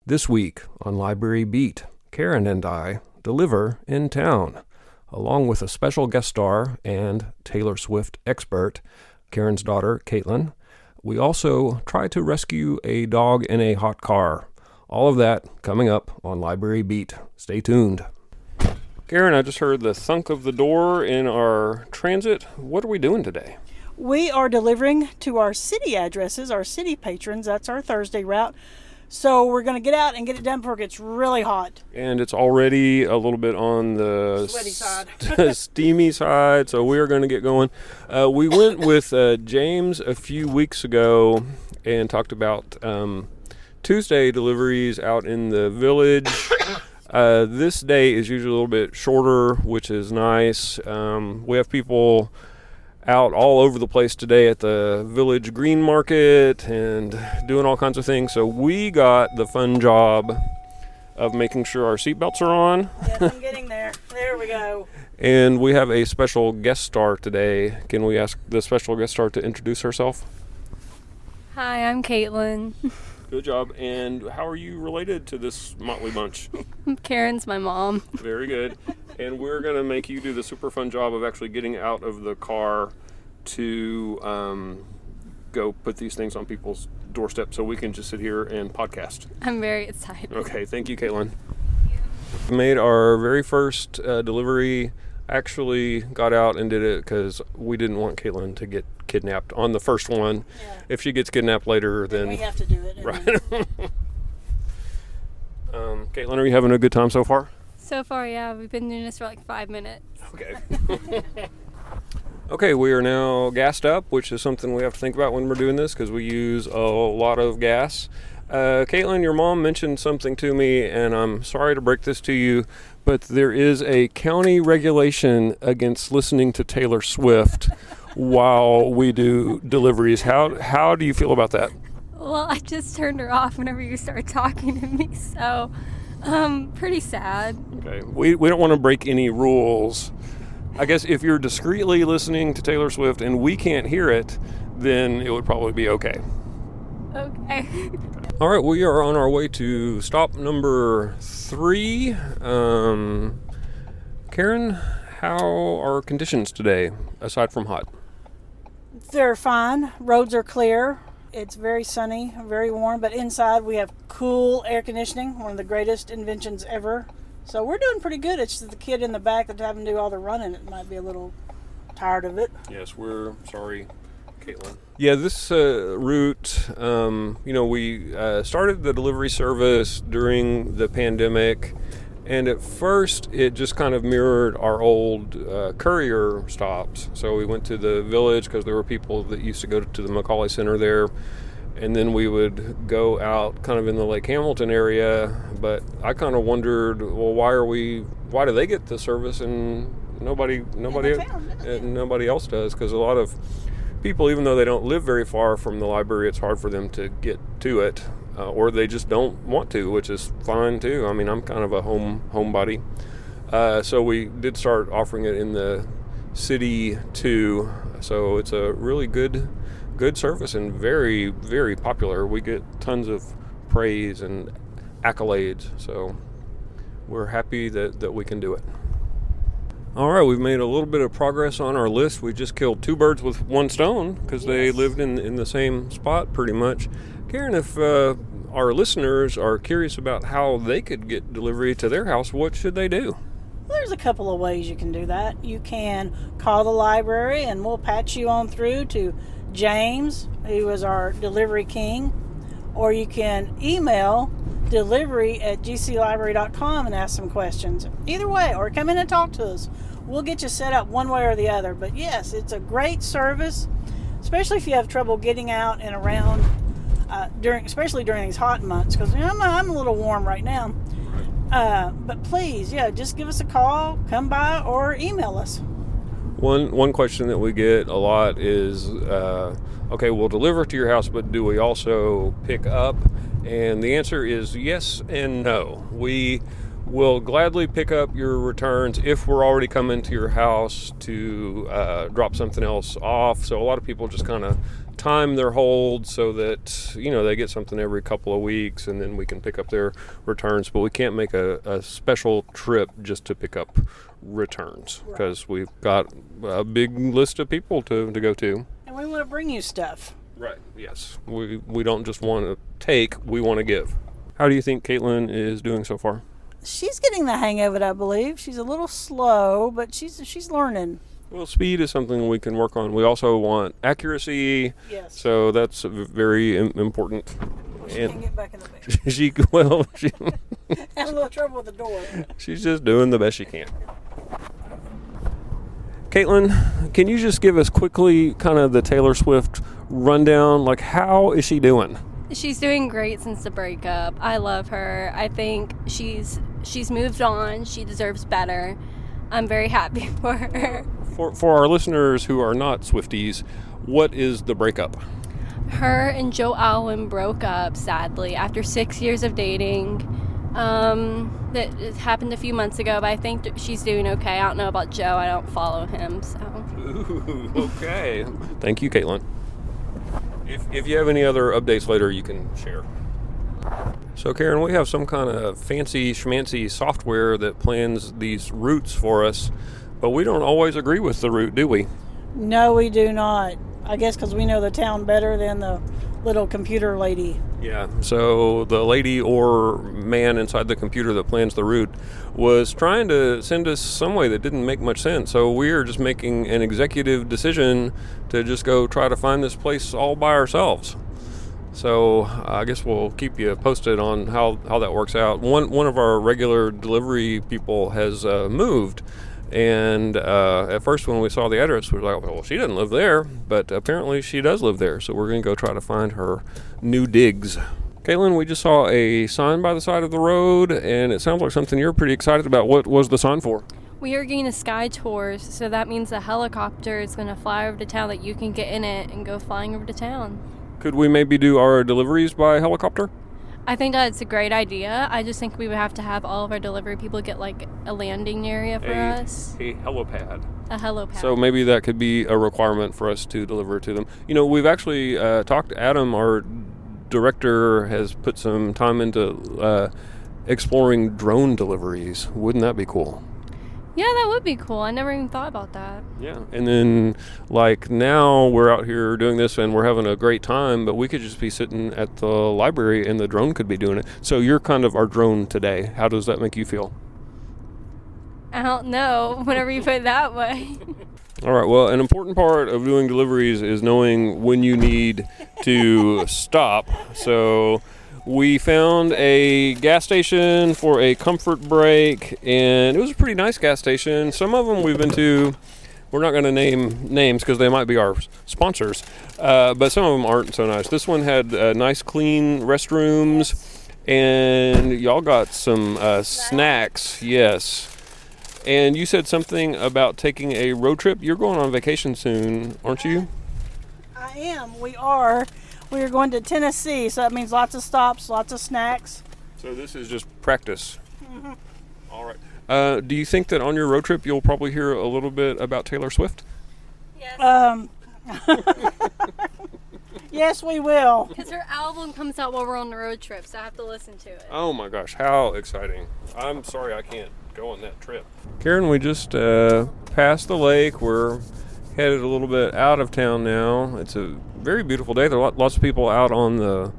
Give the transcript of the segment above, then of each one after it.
This week on Library Beat, Karen and I deliver in town, along with a special guest star and Taylor Swift expert, Karen's daughter, Caitlin. We also try to rescue a dog in a hot car. All of that coming up on Library Beat. Stay tuned. Karen, I just heard the thunk of the door in our transit. What are we doing today? We are delivering to our city addresses, our city patrons. That's our Thursday route. So we're going to get out and get it done before it gets really hot. And it's already a little bit on the Sweaty side. steamy side, so we are going to get going. We went with James a few weeks ago and talked about Tuesday deliveries out in the village. This day is usually a little bit shorter, which is nice. We have people out all over the place today at the village green market and doing all kinds of things. So we got the fun job of making sure our seatbelts are on. Yes, I'm getting there. There we go. And we have a special guest star today. Can we ask the special guest star to introduce herself? Hi, I'm Caitlin. Good job. And how are you related to this motley bunch? Karen's my mom. Very good. And we're going to make you do the super fun job of actually getting out of the car to go put these things on people's doorstep so we can just sit here and podcast. I'm very excited. Okay, thank you, Caitlin. We made our very first delivery. Actually got out and did it because we didn't want Caitlin to get kidnapped on the first one. Yeah. If she gets kidnapped later, then we have to do it. Right. Caitlin, are you having a good time so far? So far, yeah, we've been doing this for like 5 minutes. Okay. Okay, we are now gassed up, which is something we have to think about when we're doing this because we use a lot of gas. Caitlin, your mom mentioned something to me, and I'm sorry to break this to you, but there is a county regulation against listening to Taylor Swift while we do deliveries. How do you feel about that? Well, I just turned her off whenever you started talking to me, so pretty sad. Okay, we don't want to break any rules. I guess if you're discreetly listening to Taylor Swift and we can't hear it, then it would probably be okay. Okay. All right, we are on our way to stop number 3. Karen, how are conditions today, aside from hot? They're fine. Roads are clear. It's very sunny, very warm, but inside we have cool air conditioning, one of the greatest inventions ever. So we're doing pretty good. It's just the kid in the back that's having to do all the running. It might be a little tired of it. Yes, we're sorry, Caitlin. Yeah, this route, we started the delivery service during the pandemic, and at first it just kind of mirrored our old courier stops. So we went to the village because there were people that used to go to the McCauley Center there, and then we would go out kind of in the Lake Hamilton area. But I kind of wondered, well, why do they get the service and nobody else does? Because a lot of people, even though they don't live very far from the library, it's hard for them to get to it, or they just don't want to, which is fine too. I mean, I'm kind of a homebody. So we did start offering it in the city too. So it's a really good service and very, very popular. We get tons of praise and accolades. So we're happy that we can do it. All right, we've made a little bit of progress on our list. We just killed 2 birds with 1 stone because they lived in the same spot pretty much. Karen, if our listeners are curious about how they could get delivery to their house, what should they do? Well, there's a couple of ways you can do that. You can call the library and we'll patch you on through to James, who is our delivery king, or you can email delivery@gclibrary.com and ask some questions. Either way, or come in and talk to us. We'll get you set up one way or the other. But yes, it's a great service, especially if you have trouble getting out and around especially during these hot months, because I'm a little warm right now. But please, just give us a call, come by, or email us. One question that we get a lot is, okay, we'll deliver to your house, but do we also pick up? And the answer is yes and no. We will gladly pick up your returns if we're already coming to your house to drop something else off. So a lot of people just kind of time their hold so that, they get something every couple of weeks and then we can pick up their returns. But we can't make a special trip just to pick up returns because we've got a big list of people to go to. And we want to bring you stuff. Right, yes. We don't just want to take, we want to give. How do you think Caitlin is doing so far? She's getting the hang of it, I believe. She's a little slow, but she's learning. Well, speed is something we can work on. We also want accuracy. Yes. So that's very important. Well, she can't get back in the bed. she Had a little trouble with the door. She's just doing the best she can. Caitlin, can you just give us quickly kind of the Taylor Swift rundown? Like, how is she doing? She's doing great since the breakup. I love her. I think she's moved on. She deserves better. I'm very happy for her. For our listeners who are not Swifties, what is the breakup? Her and Joe Alwyn broke up, sadly, after 6 years of dating. That it happened a few months ago, but I think she's doing okay. I don't know about Joe. I don't follow him, so. Ooh, okay. Thank you, Caitlin. If you have any other updates later, you can share. So, Karen, we have some kind of fancy schmancy software that plans these routes for us, but we don't always agree with the route, do we? No, we do not. I guess because we know the town better than the little computer lady. Yeah, so the lady or man inside the computer that plans the route was trying to send us some way that didn't make much sense. So we are just making an executive decision to just go try to find this place all by ourselves. So I guess we'll keep you posted on how that works out. One of our regular delivery people has moved. And at first when we saw the address, we were like, well, she doesn't live there. But apparently she does live there. So we're going to go try to find her new digs. Caitlin, we just saw a sign by the side of the road, and it sounds like something you're pretty excited about. What was the sign for? We are getting a sky tour, so that means a helicopter is going to fly over to town that you can get in it and go flying over to town. Could we maybe do our deliveries by helicopter? I think that's a great idea. I just think we would have to have all of our delivery people get like a landing area for us. A helipad. A helipad. So maybe that could be a requirement for us to deliver to them. We've actually talked to Adam, our director, has put some time into exploring drone deliveries. Wouldn't that be cool? Yeah, that would be cool. I never even thought about that. Yeah, and then now we're out here doing this and we're having a great time, but we could just be sitting at the library and the drone could be doing it. So you're kind of our drone today. How does that make you feel? I don't know, whenever you put it that way. All right, well, an important part of doing deliveries is knowing when you need to stop. So we found a gas station for a comfort break, and it was a pretty nice gas station. Some of them we've been to, we're not going to name names because they might be our sponsors, but some of them aren't so nice. This one had nice, clean restrooms, and y'all got some snacks, yes. And you said something about taking a road trip. You're going on vacation soon, aren't you? I am. We are. We are going to Tennessee, so that means lots of stops, lots of snacks. So this is just practice. Mm-hmm. All right. Do you think that on your road trip you'll probably hear a little bit about Taylor Swift? Yes. Yes, we will. Because her album comes out while we're on the road trip, so I have to listen to it. Oh my gosh, how exciting. I'm sorry I can't go on that trip. Karen, we just passed the lake. We're headed a little bit out of town now. It's a very beautiful day. There are lots of people out on the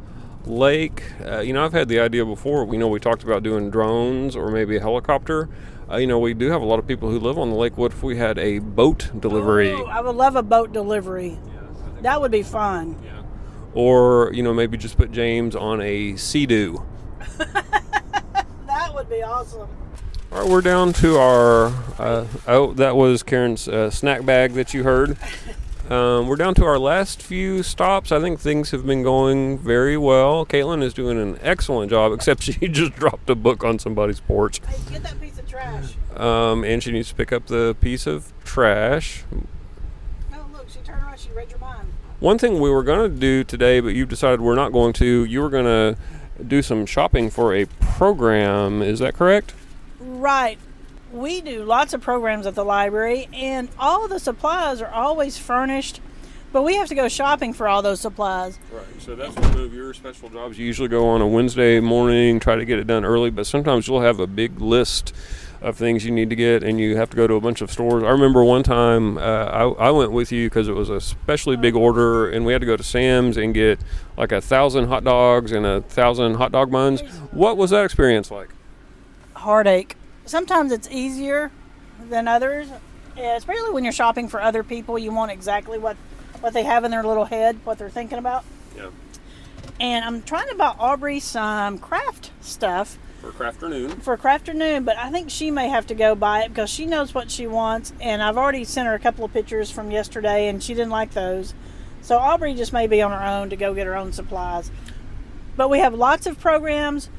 lake. I've had the idea before. We talked about doing drones or maybe a helicopter. We do have a lot of people who live on the lake. What if we had a boat delivery? Oh, I would love a boat delivery. Yeah, that would be fun. Yeah. Or, maybe just put James on a Sea-Doo. That would be awesome. All right, we're down to our, that was Karen's snack bag that you heard. We're down to our last few stops. I think things have been going very well. Caitlin is doing an excellent job, except she just dropped a book on somebody's porch. Hey, get that piece of trash. And she needs to pick up the piece of trash. Oh, look, she turned around, she read your mind. One thing we were going to do today, but you've decided we're not going to, you were going to do some shopping for a program. Is that correct? Right. We do lots of programs at the library, and all the supplies are always furnished But we have to go shopping for all those supplies. Right. So that's one of your special jobs. You usually go on a Wednesday morning, try to get it done early, but sometimes you'll have a big list of things you need to get, and you have to go to a bunch of stores. I remember one time I went with you because it was a especially big order, and we had to go to Sam's and get like 1,000 hot dogs and 1,000 hot dog buns. What was that experience like? Heartache. Sometimes it's easier than others, especially when you're shopping for other people. You want exactly what they have in their little head, what they're thinking about. Yeah. And I'm trying to buy Aubrey some craft stuff. For Crafternoon. For Crafternoon, but I think she may have to go buy it because she knows what she wants, and I've already sent her a couple of pictures from yesterday, and she didn't like those. So Aubrey just may be on her own to go get her own supplies. But we have lots of programs.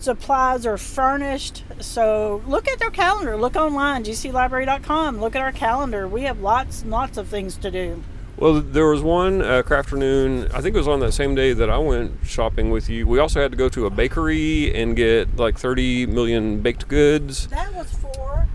Supplies are furnished, so look at their calendar. Look online, gclibrary.com. Look at our calendar. We have lots of things to do. Well, there was one Crafternoon, I think it was on that same day that I went shopping with you. We also had to go to a bakery and get like 30 million baked goods. That was for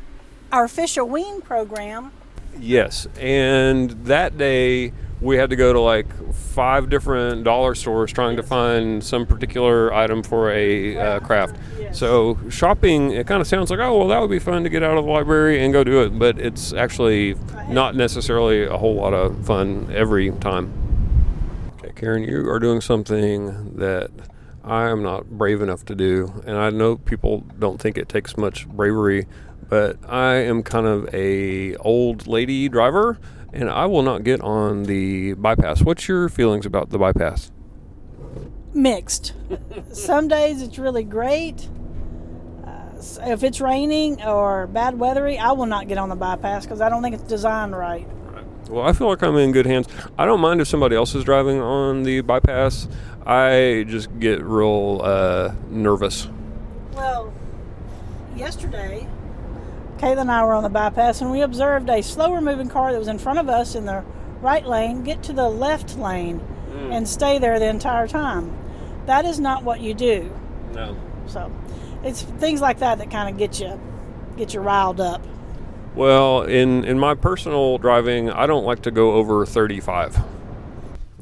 our Fish a Ween program. Yes, and that day we had to go to like 5 different dollar stores trying to find some particular item for a craft. Yes. So shopping, it kind of sounds like, oh, well, that would be fun to get out of the library and go do it, but it's actually not necessarily a whole lot of fun every time. Okay, Karen, you are doing something that I am not brave enough to do, and I know people don't think it takes much bravery, but I am kind of a old lady driver, and I will not get on the bypass. What's your feelings about the bypass? Mixed. Some days it's really great. If it's raining or bad weathery, I will not get on the bypass because I don't think it's designed right. Well, I feel like I'm in good hands. I don't mind if somebody else is driving on the bypass. I just get real nervous. Well, yesterday, Kayla and I were on the bypass, and we observed a slower moving car that was in front of us in the right lane get to the left lane and stay there the entire time. That is not what you do. No. So it's things like that that kind of get you riled up. Well, in my personal driving, I don't like to go over 35.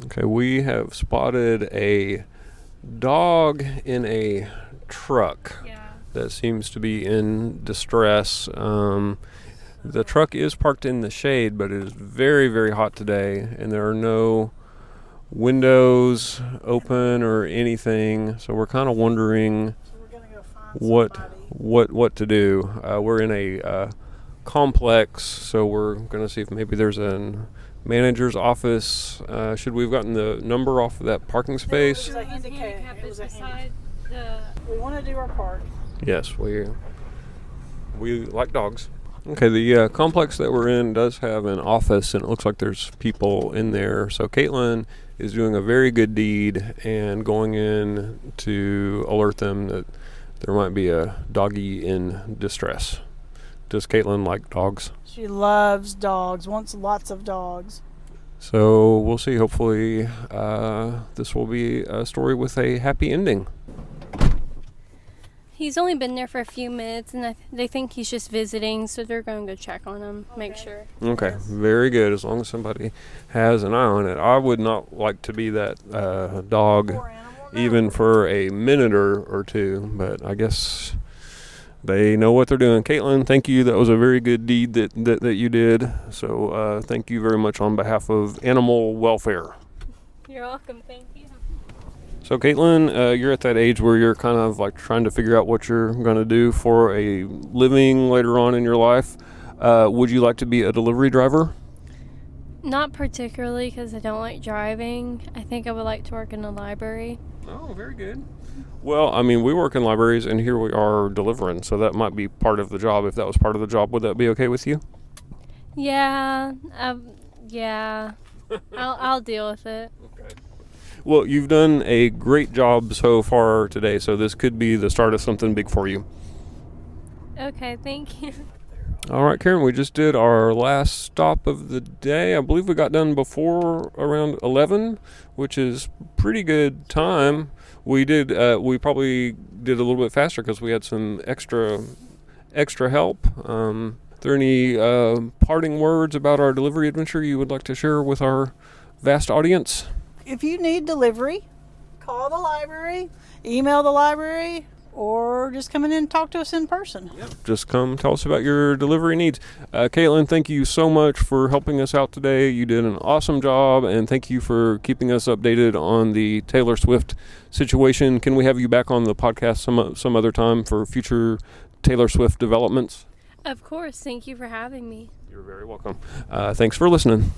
Okay, we have spotted a dog in a truck. Yeah. That seems to be in distress. The truck is parked in the shade, but it is very, very hot today, and there are no windows open or anything. So we're kind of wondering what to do. We're in a complex, so we're going to see if maybe there's a manager's office. Should we have gotten the number off of that parking space? We want to do our part. Yes, we like dogs. Okay, the complex that we're in does have an office, and it looks like there's people in there. So Caitlin is doing a very good deed and going in to alert them that there might be a doggy in distress. Does Caitlin like dogs? She loves dogs, wants lots of dogs. So we'll see. Hopefully this will be a story with a happy ending. He's only been there for a few minutes, and they think he's just visiting, so they're going to go check on him, make sure. Okay, very good. As long as somebody has an eye on it. I would not like to be that dog even for a minute or two, but I guess they know what they're doing. Caitlin, thank you. That was a very good deed that you did. So thank you very much on behalf of animal welfare. You're welcome. Thank you. So Caitlin, you're at that age where you're kind of like trying to figure out what you're going to do for a living later on in your life. Would you like to be a delivery driver? Not particularly, because I don't like driving. I think I would like to work in a library. Oh, very good. Well, I mean, we work in libraries, and here we are delivering, so that might be part of the job. If that was part of the job, would that be okay with you? Yeah. Yeah. I'll deal with it. Okay. Well, you've done a great job so far today, so this could be the start of something big for you. Okay, thank you. All right, Karen, we just did our last stop of the day. I believe we got done before around 11, which is pretty good time. We probably did a little bit faster because we had some extra help. Are there any parting words about our delivery adventure you would like to share with our vast audience? If you need delivery, call the library, email the library, or just come in and talk to us in person. Just come tell us about your delivery needs. Caitlin, thank you so much for helping us out today. You did an awesome job, and thank you for keeping us updated on the Taylor Swift situation. Can we have you back on the podcast some other time for future Taylor Swift developments? Of course. Thank you for having me. You're very welcome. Thanks for listening.